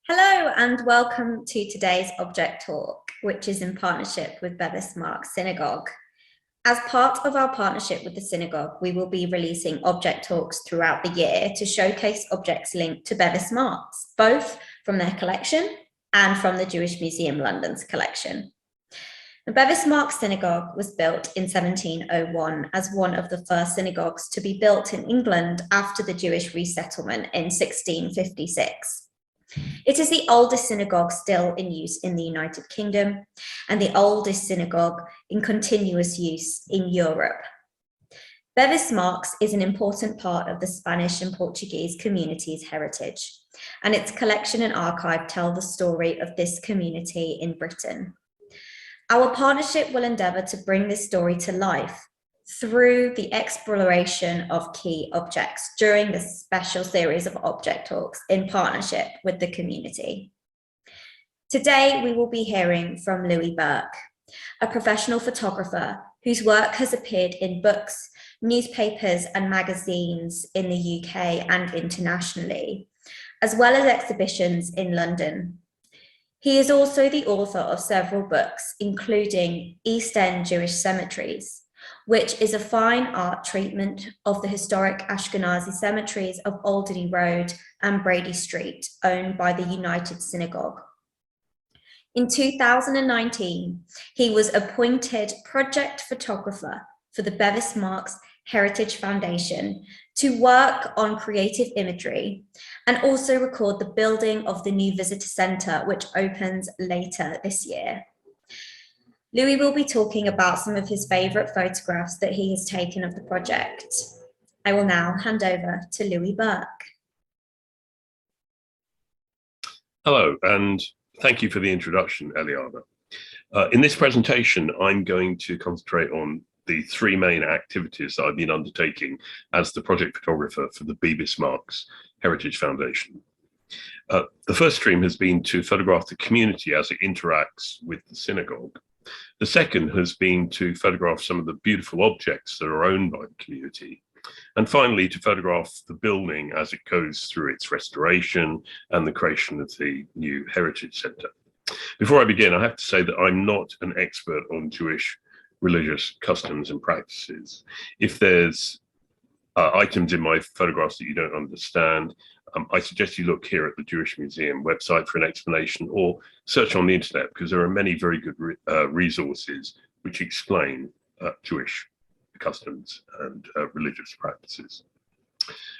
Hello and welcome to today's Object Talk, which is in partnership with Bevis Marks Synagogue. As part of our partnership with the synagogue, we will be releasing Object Talks throughout the year to showcase objects linked to Bevis Marks, both from their collection and from the Jewish Museum London's collection. The Bevis Marks Synagogue was built in 1701 as one of the first synagogues to be built in England after the Jewish resettlement in 1656. It is the oldest synagogue still in use in the United Kingdom and the oldest synagogue in continuous use in Europe. Bevis Marks is an important part of the Spanish and Portuguese community's heritage, and its collection and archive tell the story of this community in Britain. Our partnership will endeavour to bring this story to life through the exploration of key objects during this special series of Object Talks in partnership with the community. Today, we will be hearing from Louis Berk, a professional photographer whose work has appeared in books, newspapers and magazines in the UK and internationally, as well as exhibitions in London. He is also the author of several books, including East End Jewish Cemeteries, which is a fine art treatment of the historic Ashkenazi cemeteries of Alderney Road and Brady Street, owned by the United Synagogue. In 2019, he was appointed project photographer for the Bevis Marks Heritage Foundation to work on creative imagery and also record the building of the new visitor centre, which opens later this year. Louis will be talking about some of his favourite photographs that he has taken of the project. I will now hand over to Louis Berk. Hello, and thank you for the introduction, Eliana. In this presentation, I'm going to concentrate on the three main activities that I've been undertaking as the project photographer for the Bevis Marks Heritage Foundation. The first stream has been to photograph the community as it interacts with the synagogue. The second has been to photograph some of the beautiful objects that are owned by the community. And finally, to photograph the building as it goes through its restoration and the creation of the new Heritage Centre. Before I begin, I have to say that I'm not an expert on Jewish religious customs and practices. If there's items in my photographs that you don't understand, I suggest you look here at the Jewish Museum website for an explanation, or search on the internet, because there are many very good resources which explain Jewish customs and religious practices.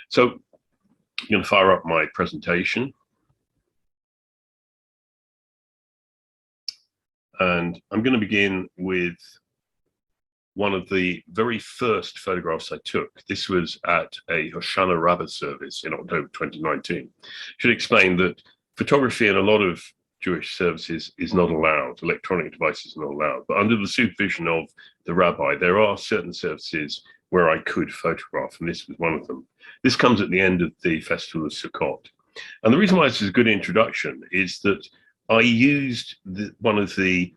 So I'm going to fire up my presentation. And I'm going to begin with one of the very first photographs I took. This was at a Hoshana Rabbah service in October 2019. Should explain that photography in a lot of Jewish services is not allowed. Electronic devices are not allowed. But under the supervision of the rabbi, there are certain services where I could photograph, and this was one of them. This comes at the end of the Festival of Sukkot. And the reason why this is a good introduction is that I used one of the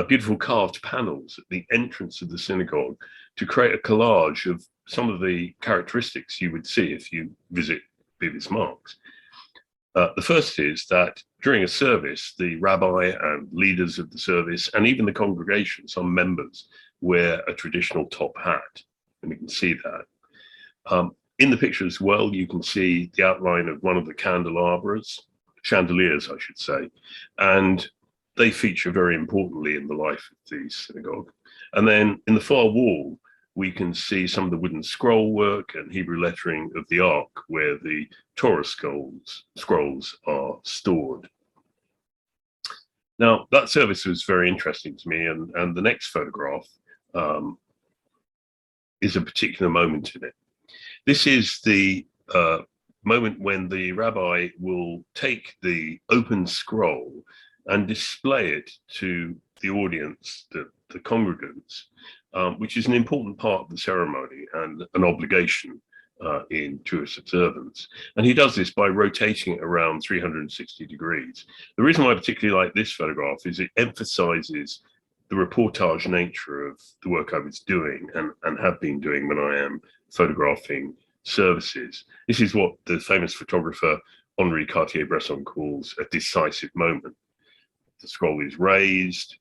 beautiful carved panels at the entrance of the synagogue to create a collage of some of the characteristics you would see if you visit Bevis Marks. The first is that during a service, the rabbi and leaders of the service, and even the congregation, some members, wear a traditional top hat, and you can see that. In the picture as well, you can see the outline of one of the chandeliers, I should say, and they feature very importantly in the life of the synagogue. And then in the far wall, we can see some of the wooden scroll work and Hebrew lettering of the Ark, where the Torah scrolls are stored. Now, that service was very interesting to me, and the next photograph is a particular moment in it. This is the moment when the rabbi will take the open scroll and display it to the audience, the congregants, which is an important part of the ceremony and an obligation in Jewish observance. And he does this by rotating it around 360 degrees. The reason why I particularly like this photograph is it emphasizes the reportage nature of the work I was doing and have been doing when I am photographing services. This is what the famous photographer Henri Cartier-Bresson calls a decisive moment. The scroll is raised.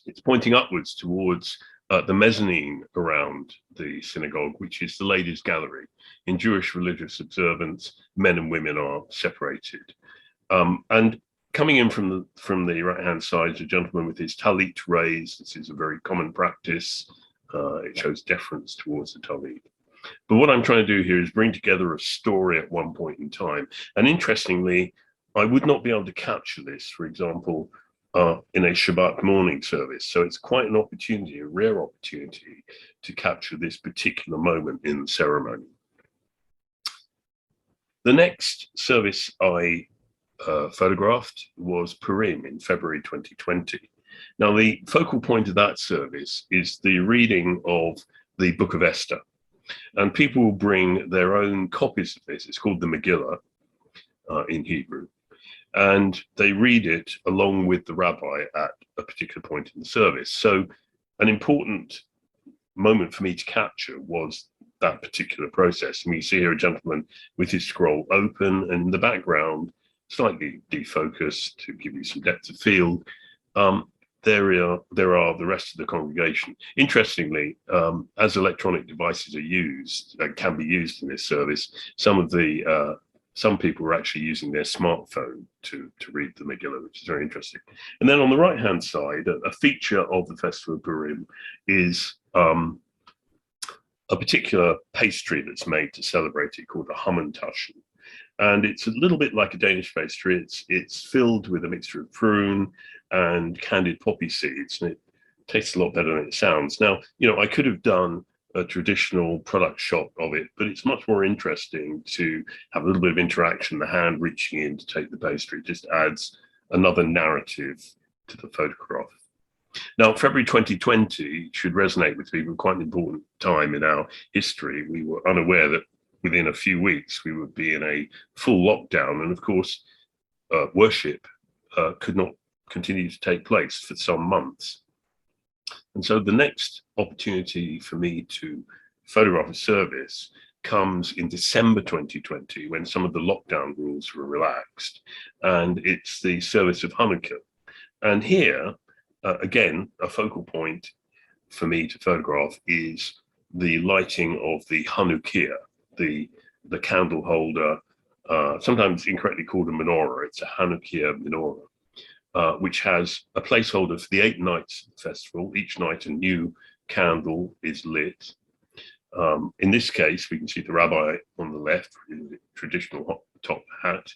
It's pointing upwards towards the mezzanine around the synagogue, which is the ladies' gallery. In Jewish religious observance, men and women are separated. And coming in from the right-hand side is a gentleman with his talit raised. This is a very common practice. It shows deference towards the talit. But what I'm trying to do here is bring together a story at one point in time. And interestingly, I would not be able to capture this, for example, in a Shabbat morning service. So it's quite an opportunity, a rare opportunity, to capture this particular moment in the ceremony. The next service I photographed was Purim in February 2020. Now, the focal point of that service is the reading of the Book of Esther. And people will bring their own copies of this. It's called the Megillah in Hebrew. And they read it along with the rabbi at a particular point in the service. So an important moment for me to capture was that particular process. And you see here a gentleman with his scroll open, and in the background, slightly defocused to give you some depth of field, there are the rest of the congregation. Interestingly, as electronic devices are used and can be used in this service, some people are actually using their smartphone to read the Megillah, which is very interesting. And then on the right-hand side, a feature of the Festival of Purim is a particular pastry that's made to celebrate it called a Hamantaschen. And it's a little bit like a Danish pastry. It's filled with a mixture of prune and candied poppy seeds, and it tastes a lot better than it sounds. Now, I could have done a traditional product shot of it, but it's much more interesting to have a little bit of interaction, the hand reaching in to take the pastry. It just adds another narrative to the photograph. Now, February 2020 should resonate with people, quite an important time in our history. We were unaware that within a few weeks we would be in a full lockdown, and of course, worship could not continue to take place for some months. And so the next opportunity for me to photograph a service comes in December 2020, when some of the lockdown rules were relaxed, and it's the service of Hanukkah. And here, again, a focal point for me to photograph is the lighting of the Hanukkah, the candle holder, sometimes incorrectly called a menorah. It's a Hanukkah menorah. Which has a placeholder for the 8 nights of the festival. Each night a new candle is lit. In this case, we can see the rabbi on the left in the traditional top hat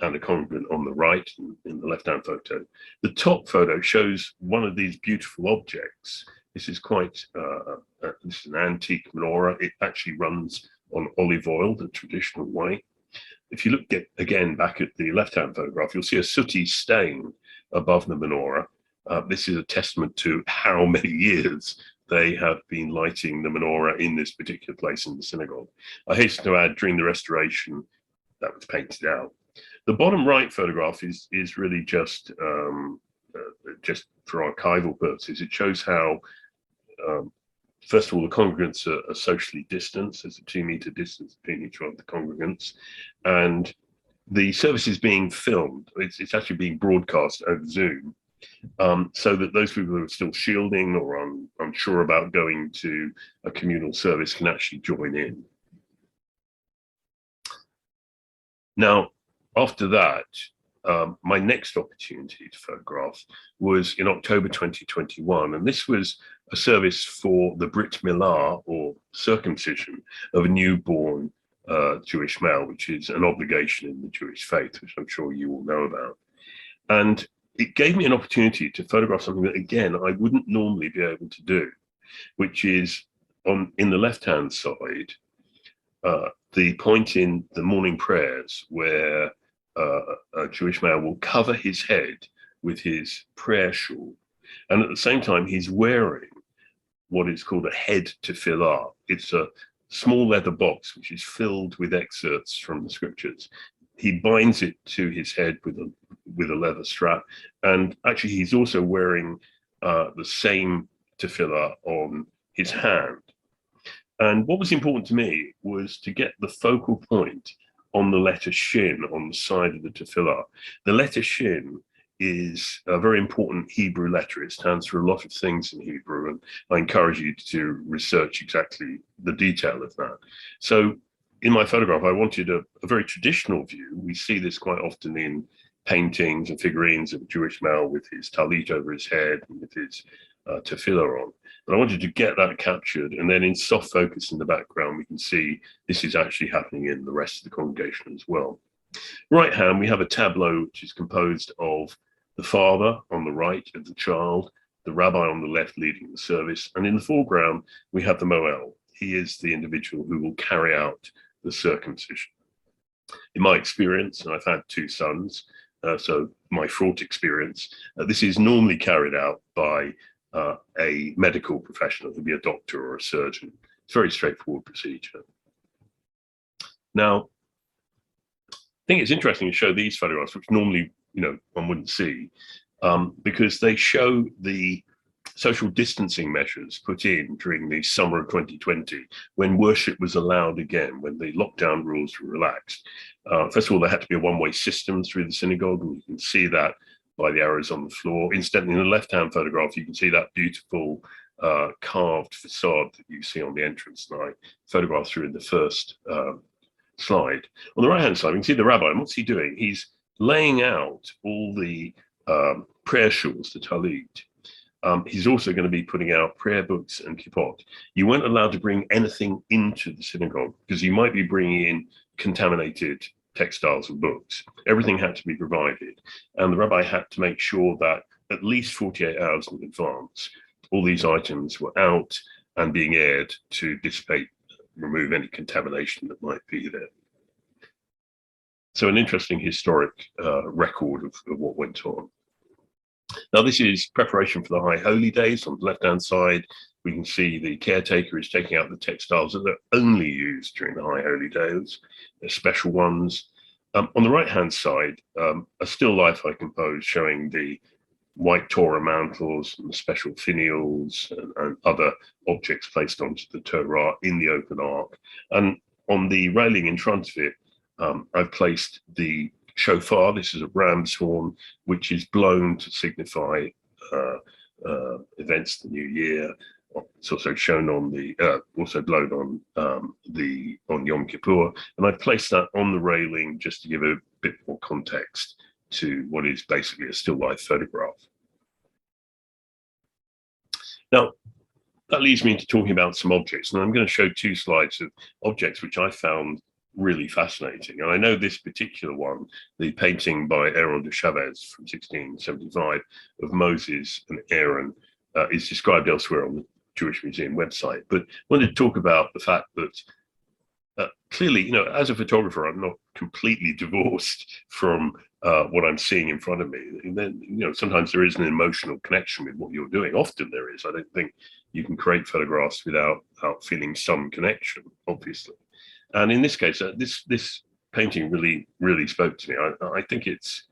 and the congregant on the right in the left-hand photo. The top photo shows one of these beautiful objects. This is this is an antique menorah. It actually runs on olive oil, the traditional way. If you look again back at the left-hand photograph, you'll see a sooty stain above the menorah. This is a testament to how many years they have been lighting the menorah in this particular place in the synagogue. I hasten to add, during the restoration, that was painted out. The bottom right photograph is really just for archival purposes. It shows how, first of all, the congregants are socially distanced. There's a 2-meter distance between each one of the congregants, and the service is being filmed. It's actually being broadcast over Zoom, so that those people who are still shielding or unsure about going to a communal service can actually join in. Now, after that, my next opportunity to photograph was in October 2021, and this was a service for the Brit Milah, or circumcision, of a newborn Jewish male, which is an obligation in the Jewish faith, which I'm sure you all know about. And it gave me an opportunity to photograph something that, again, I wouldn't normally be able to do, which is in the left-hand side, the point in the morning prayers where a Jewish male will cover his head with his prayer shawl. And at the same time, he's wearing what is called a head tefillah. It's a small leather box which is filled with excerpts from the scriptures. He binds it to his head with a leather strap, and actually he's also wearing the same tefillah on his hand. And what was important to me was to get the focal point on the letter Shin on the side of the tefillah. The letter Shin is a very important Hebrew letter. It stands for a lot of things in Hebrew, and I encourage you to research exactly the detail of that. So in my photograph, I wanted a very traditional view. We see this quite often in paintings and figurines of a Jewish male with his talit over his head and with his tefillah on. But I wanted to get that captured, and then in soft focus in the background, we can see this is actually happening in the rest of the congregation as well. Right hand, we have a tableau which is composed of the father on the right of the child, the rabbi on the left leading the service, and in the foreground, we have the Moel. He is the individual who will carry out the circumcision. In my experience, and I've had two sons, so my fraught experience, this is normally carried out by a medical professional, who'd be a doctor or a surgeon. It's a very straightforward procedure. Now, I think it's interesting to show these photographs, which normally, one wouldn't see, because they show the social distancing measures put in during the summer of 2020, when worship was allowed again, when the lockdown rules were relaxed. First of all, there had to be a one-way system through the synagogue, and you can see that by the arrows on the floor. Incidentally, in the left-hand photograph, you can see that beautiful carved facade that you see on the entrance, and I photographed through in the first slide. On the right-hand side, we can see the rabbi, and what's he doing? He's laying out all the prayer shawls, the talit. He's also going to be putting out prayer books and kippot. You weren't allowed to bring anything into the synagogue because you might be bringing in contaminated textiles and books. Everything had to be provided. And the rabbi had to make sure that at least 48 hours in advance, all these items were out and being aired to dissipate, remove any contamination that might be there. So an interesting historic record of what went on. Now, this is preparation for the High Holy Days. On the left-hand side, we can see the caretaker is taking out the textiles that are only used during the High Holy Days, the special ones. On the right-hand side, a still life I composed showing the white Torah mantles and the special finials and other objects placed onto the Torah in the open ark. And on the railing in front of it, I've placed the shofar. This is a ram's horn, which is blown to signify events, the new year. It's also shown on the, also blown on Yom Kippur, and I've placed that on the railing just to give a bit more context to what is basically a still life photograph. Now, that leads me into talking about some objects, and I'm going to show two slides of objects which I found really fascinating. And I know this particular one, the painting by Aaron de Chavez from 1675 of Moses and Aaron, is described elsewhere on the Jewish Museum website. But I wanted to talk about the fact that clearly, as a photographer, I'm not completely divorced from what I'm seeing in front of me. And then, sometimes there is an emotional connection with what you're doing. Often there is. I don't think you can create photographs without feeling some connection, obviously. And in this case, this painting really spoke to me. I think it's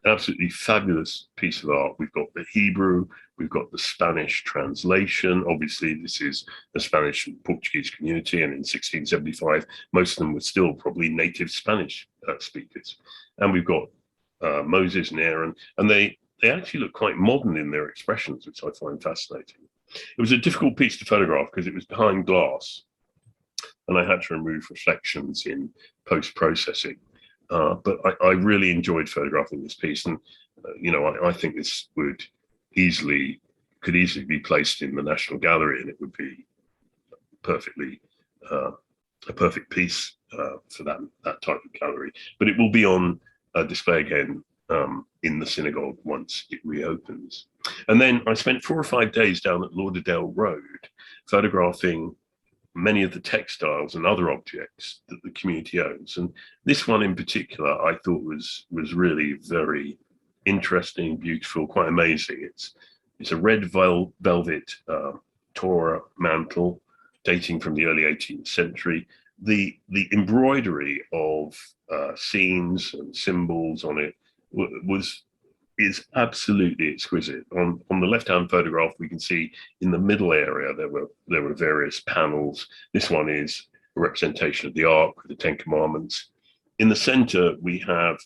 an absolutely fabulous piece of art. We've got the Hebrew, we've got the Spanish translation. Obviously, this is a Spanish and Portuguese community, and in 1675, most of them were still probably native Spanish speakers. And we've got Moses and Aaron, and they actually look quite modern in their expressions, which I find fascinating. It was a difficult piece to photograph because it was behind glass, and I had to remove reflections in post-processing. But I really enjoyed photographing this piece, and I think this could easily be placed in the National Gallery, and it would be perfectly a perfect piece for that type of gallery. But it will be on display again in the synagogue once it reopens. And then I spent 4 or 5 days down at Lauderdale Road photographing many of the textiles and other objects that the community owns. And this one in particular, I thought was really very interesting, beautiful, quite amazing. It's a red velvet Torah mantle dating from the early 18th century. The embroidery of scenes and symbols on it is absolutely exquisite. On the left-hand photograph, we can see in the middle area there were various panels. This one is a representation of the Ark with the Ten Commandments. In the center, we have,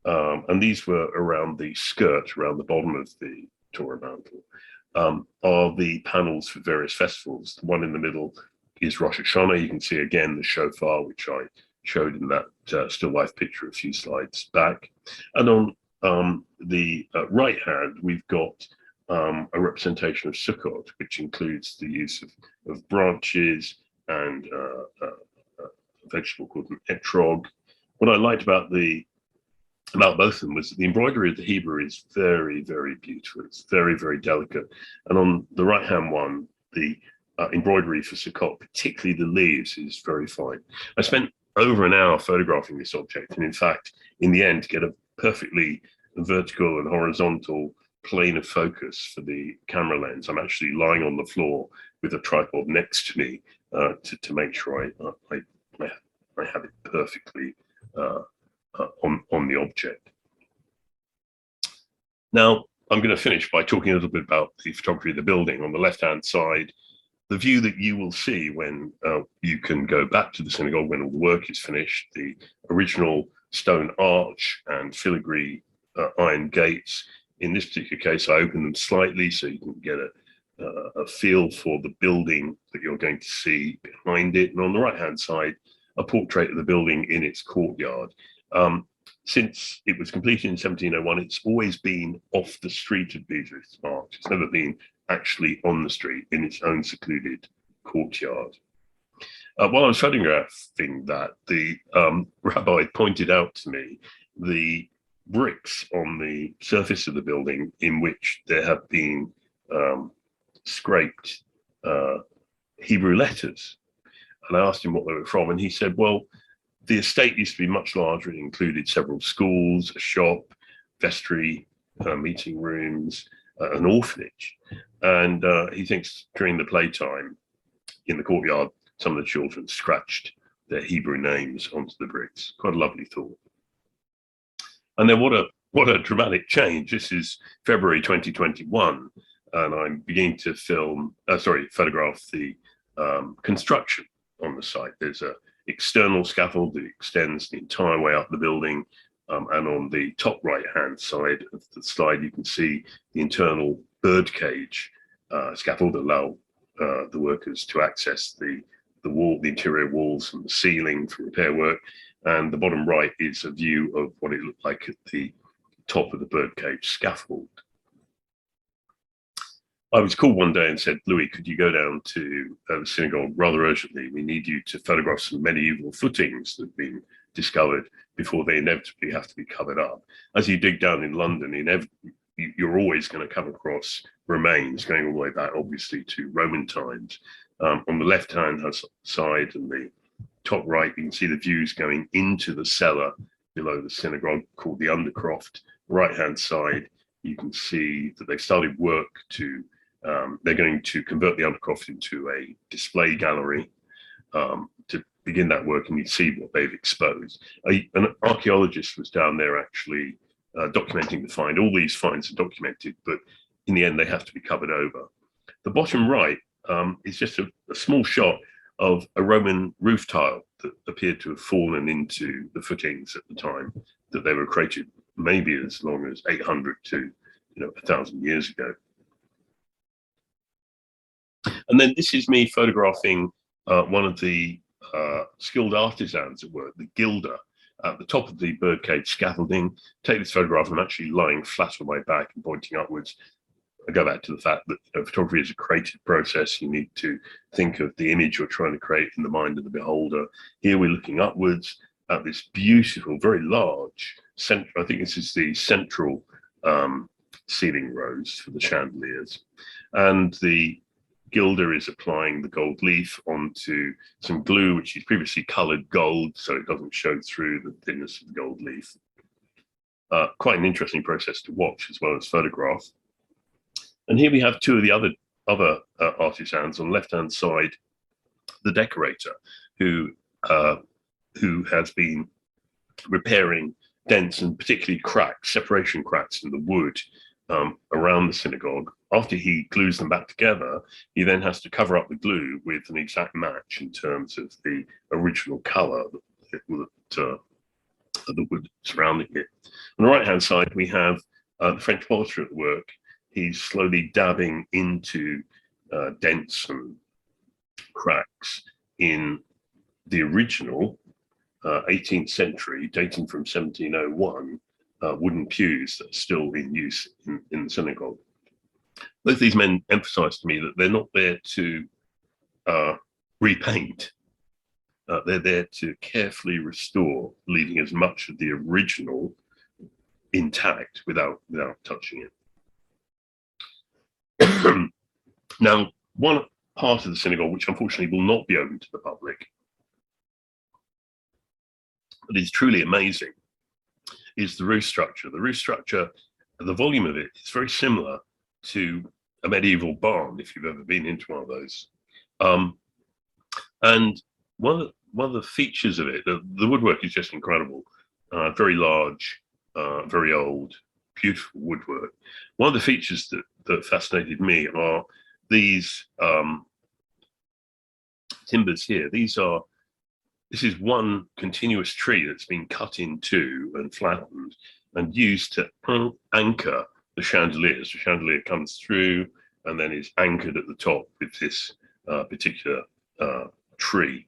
and these were around the skirt, around the bottom of the Torah mantle, are the panels for various festivals. The one in the middle is Rosh Hashanah. You can see again the shofar, which I showed in that still life picture a few slides back. And on the right hand, we've got a representation of Sukkot, which includes the use of branches and a vegetable called an etrog. What I liked about both of them was that the embroidery of the Hebrew is very, very beautiful. It's very, very delicate. And on the right-hand one, the embroidery for Sukkot, particularly the leaves, is very fine. I spent over an hour photographing this object, and in fact, in the end, to get a perfectly vertical and horizontal plane of focus for the camera lens, I'm actually lying on the floor with a tripod next to me to make sure I have it perfectly on the object. Now, I'm going to finish by talking a little bit about the photography of the building. On the left-hand side, the view that you will see when you can go back to the synagogue when all the work is finished, the original stone arch and filigree iron gates. In this particular case, I opened them slightly so you can get a feel for the building that you're going to see behind it. And on the right-hand side, a portrait of the building in its courtyard. Since it was completed in 1701, it's always been off the street of Bevis Marks. It's never been actually on the street in its own secluded courtyard. While I was photographing that, the rabbi pointed out to me the bricks on the surface of the building in which there have been scraped Hebrew letters. And I asked him what they were from, and he said, well, the estate used to be much larger. It included several schools, a shop, vestry, meeting rooms, an orphanage. And he thinks during the playtime in the courtyard, some of the children scratched their Hebrew names onto the bricks. Quite a lovely thought. And then what a dramatic change. This is February 2021, and I'm beginning to photograph the construction on the site. There's an external scaffold that extends the entire way up the building. And on the top right-hand side of the slide, you can see the internal birdcage scaffold that allow the workers to access the interior walls and the ceiling for repair work. And the bottom right is a view of what it looked like at the top of the birdcage scaffold. I was called one day and said, Louis, could you go down to the synagogue rather urgently? We need you to photograph some medieval footings that have been discovered before they inevitably have to be covered up. As you dig down in London, you're always going to come across remains going all the way back, obviously, to Roman times. On the left-hand side and the top right, you can see the views going into the cellar below the synagogue called the Undercroft. Right-hand side, you can see that they've started work to they're going to convert the Undercroft into a display gallery to begin that work, and you see what they've exposed. An archaeologist was down there actually documenting the find. All these finds are documented, but in the end, they have to be covered over. The bottom right is just a small shot of a Roman roof tile that appeared to have fallen into the footings at the time that they were created, maybe as long as 800 to 1,000 years ago. And then this is me photographing one of the skilled artisans at work, the gilder, at the top of the birdcage scaffolding. Take this photograph, I'm actually lying flat on my back and pointing upwards. I go back to the fact that photography is a creative process. You need to think of the image you're trying to create in the mind of the beholder. Here we're looking upwards at this beautiful, very large, I think this is the central ceiling rose for the chandeliers. And the gilder is applying the gold leaf onto some glue, which he's previously colored gold, so it doesn't show through the thinness of the gold leaf. Quite an interesting process to watch as well as photograph. And here we have two of the other artisans. On the left-hand side, the decorator, who has been repairing dents and particularly cracks, separation cracks in the wood around the synagogue. After he glues them back together, he then has to cover up the glue with an exact match in terms of the original color that the wood surrounding it. On the right-hand side, we have the French potter at work. He's slowly dabbing into dents and cracks in the original 18th century, dating from 1701, wooden pews that are still in use in the synagogue. Both these men emphasize to me that they're not there to repaint. They're there to carefully restore, leaving as much of the original intact without touching it. Now, one part of the synagogue, which unfortunately will not be open to the public, but is truly amazing, is the roof structure. The roof structure, the volume of it is very similar to a medieval barn, if you've ever been into one of those. And one of the features of it, the woodwork is just incredible. Very large, very old, beautiful woodwork. One of the features that fascinated me are these timbers here. This is one continuous tree that's been cut in two and flattened and used to anchor the chandeliers. The chandelier comes through and then is anchored at the top with this particular tree.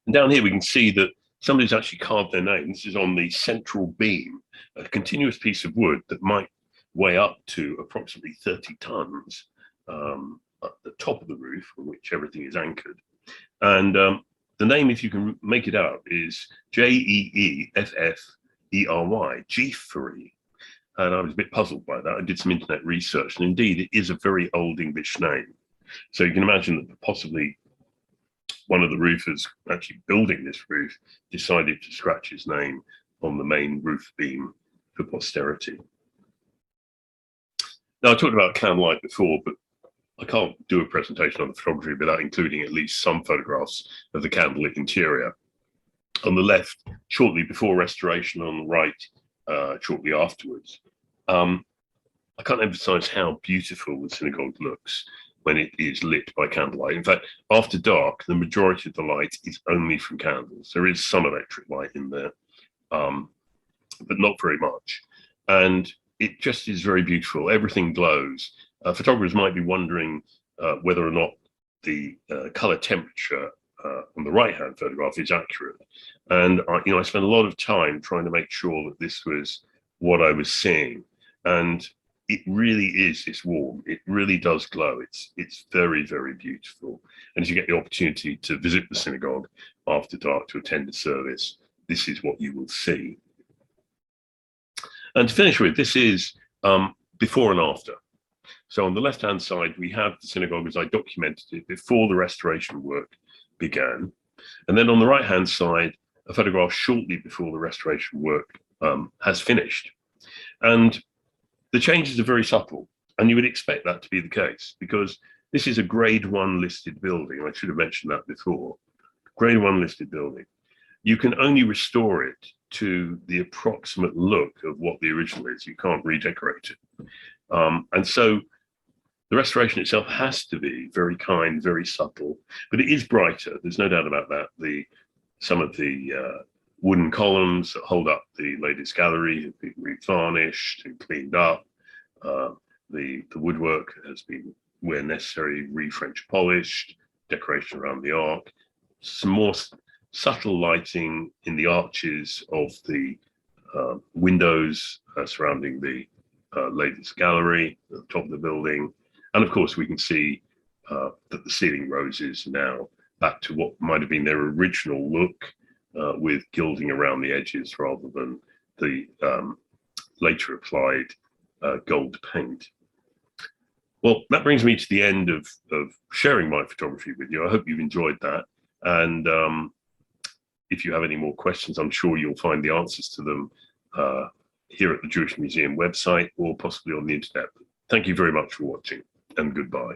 And down here we can see that somebody's actually carved their name. This is on the central beam, a continuous piece of wood that might weigh up to approximately 30 tons at the top of the roof on which everything is anchored. And the name, if you can make it out, is Jeeffrey, Jeeffrey. And I was a bit puzzled by that. I did some internet research, and indeed it is a very old English name. So you can imagine that possibly one of the roofers actually building this roof decided to scratch his name on the main roof beam for posterity. Now, I talked about candlelight before, but I can't do a presentation on the photography without including at least some photographs of the candlelit interior. On the left, shortly before restoration, on the right, shortly afterwards. I can't emphasize how beautiful the synagogue looks when it is lit by candlelight. In fact, after dark, the majority of the light is only from candles. There is some electric light in there, but not very much. And it just is very beautiful. Everything glows. Photographers might be wondering whether or not the color temperature on the right-hand photograph is accurate. And I spent a lot of time trying to make sure that this was what I was seeing. And it really is this warm. It really does glow. It's very, very beautiful. And as you get the opportunity to visit the synagogue after dark to attend the service, this is what you will see. And to finish with, this is before and after. So on the left-hand side, we have the synagogue as I documented it before the restoration work began. And then on the right-hand side, a photograph shortly before the restoration work has finished. And the changes are very subtle, and you would expect that to be the case because this is a grade 1 listed building. I should have mentioned that before. Grade 1 listed building. You can only restore it to the approximate look of what the original is. You can't redecorate it. And so the restoration itself has to be very kind, very subtle, but it is brighter. There's no doubt about that. Some of the wooden columns that hold up the latest gallery have been revarnished and cleaned up. The woodwork has been, where necessary, re-French polished, decoration around the arc, some more subtle lighting in the arches of the windows surrounding the latest gallery at the top of the building. And of course, we can see that the ceiling roses now back to what might have been their original look, with gilding around the edges rather than the later applied gold paint. Well, that brings me to the end of sharing my photography with you. I hope you've enjoyed that. And if you have any more questions, I'm sure you'll find the answers to them here at the Jewish Museum website or possibly on the internet. Thank you very much for watching, and goodbye.